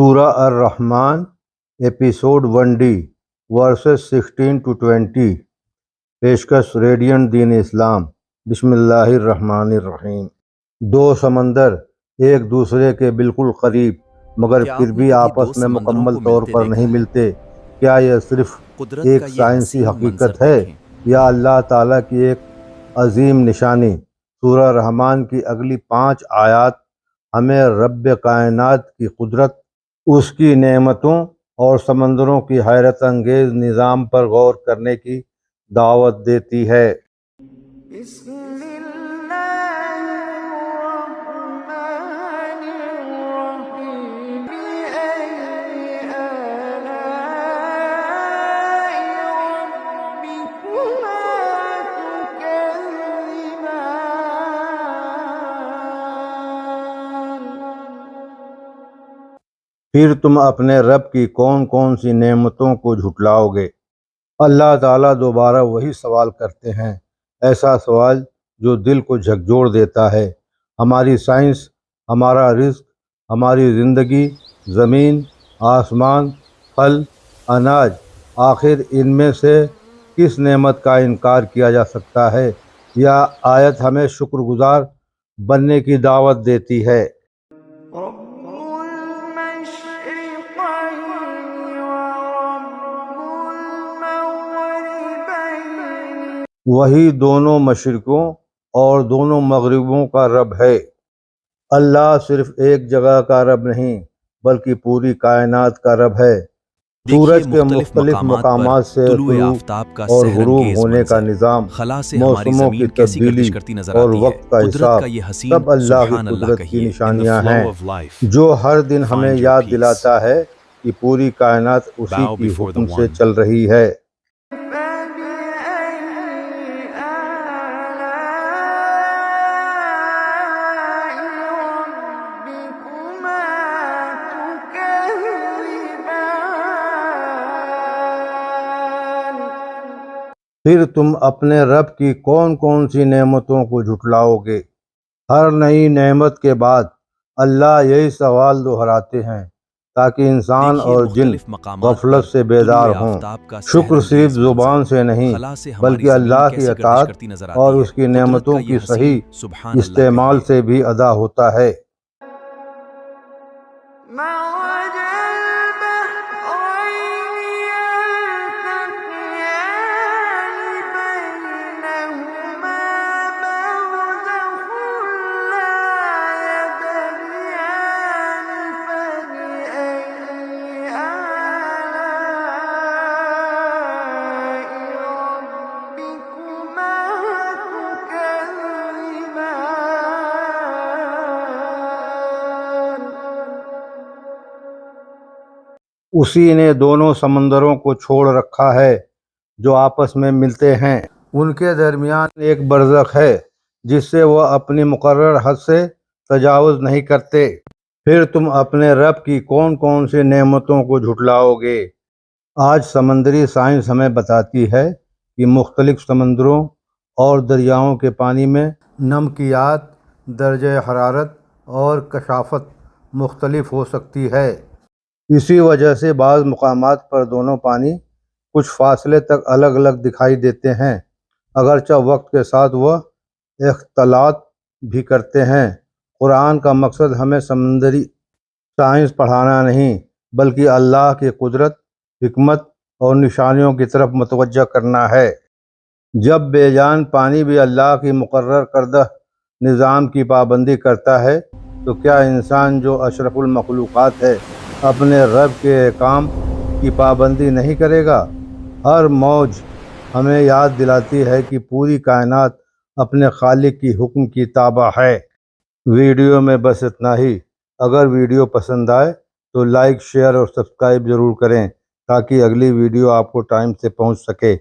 سورہ الرحمن episode 1D versus 16 to 20 پیشکش ریڈینٹ دین اسلام۔ بسم اللہ الرحمن الرحیم۔ دو سمندر ایک دوسرے کے بالکل قریب مگر پھر بھی آپس میں مکمل طور پر نہیں ملتے، کیا یہ صرف ایک سائنسی حقیقت ہے یا اللہ تعالیٰ کی ایک عظیم نشانی؟ سورہ رحمان کی اگلی 5 آیات ہمیں رب کائنات کی قدرت، اس کی نعمتوں اور سمندروں کی حیرت انگیز نظام پر غور کرنے کی دعوت دیتی ہے۔ پھر تم اپنے رب کی کون کون سی نعمتوں کو جھٹلاؤ گے؟ اللہ تعالیٰ دوبارہ وہی سوال کرتے ہیں، ایسا سوال جو دل کو جھکجھوڑ دیتا ہے۔ ہماری سائنس، ہمارا رزق، ہماری زندگی، زمین، آسمان، پھل، اناج، آخر ان میں سے کس نعمت کا انکار کیا جا سکتا ہے؟ یہ آیت ہمیں شکر گزار بننے کی دعوت دیتی ہے۔ وہی دونوں مشرقوں اور دونوں مغربوں کا رب ہے۔ اللہ صرف ایک جگہ کا رب نہیں بلکہ پوری کائنات کا رب ہے۔ سورج کے مختلف مقامات سے طلوع اور غروب ہونے کا نظام، موسموں کی تبدیلی اور وقت کا حساب، سب اللہ کی قدرت کی نشانیاں ہیں جو ہر دن ہمیں یاد دلاتا ہے کہ پوری کائنات اسی کی حکم سے چل رہی ہے۔ پھر تم اپنے رب کی کون کون سی نعمتوں کو جھٹلاؤ گے؟ ہر نئی نعمت کے بعد اللہ یہی سوال دہراتے ہیں تاکہ انسان اور جن غفلت سے بیدار ہوں۔ شکر صرف زبان سے نہیں بلکہ اللہ کی اطاعت اور اس کی نعمتوں کی صحیح استعمال سے بھی ادا ہوتا ہے۔ اسی نے دونوں سمندروں کو چھوڑ رکھا ہے جو آپس میں ملتے ہیں، ان کے درمیان ایک برزخ ہے جس سے وہ اپنی مقرر حد سے تجاوز نہیں کرتے۔ پھر تم اپنے رب کی کون کون سی نعمتوں کو جھٹلاؤ گے؟ آج سمندری سائنس ہمیں بتاتی ہے کہ مختلف سمندروں اور دریاؤں کے پانی میں نمکیات، درجہ حرارت اور کثافت مختلف ہو سکتی ہے۔ اسی وجہ سے بعض مقامات پر دونوں پانی کچھ فاصلے تک الگ الگ دکھائی دیتے ہیں، اگرچہ وقت کے ساتھ وہ اختلاط بھی کرتے ہیں۔ قرآن کا مقصد ہمیں سمندری سائنس پڑھانا نہیں بلکہ اللہ کی قدرت، حکمت اور نشانیوں کی طرف متوجہ کرنا ہے۔ جب بے جان پانی بھی اللہ کی مقرر کردہ نظام کی پابندی کرتا ہے تو کیا انسان جو اشرف المخلوقات ہے اپنے رب کے احکام کی پابندی نہیں کرے گا؟ ہر موج ہمیں یاد دلاتی ہے کہ پوری کائنات اپنے خالق کی حکم کی تابع ہے۔ ویڈیو میں بس اتنا ہی۔ اگر ویڈیو پسند آئے تو لائک، شیئر اور سبسکرائب ضرور کریں تاکہ اگلی ویڈیو آپ کو ٹائم سے پہنچ سکے۔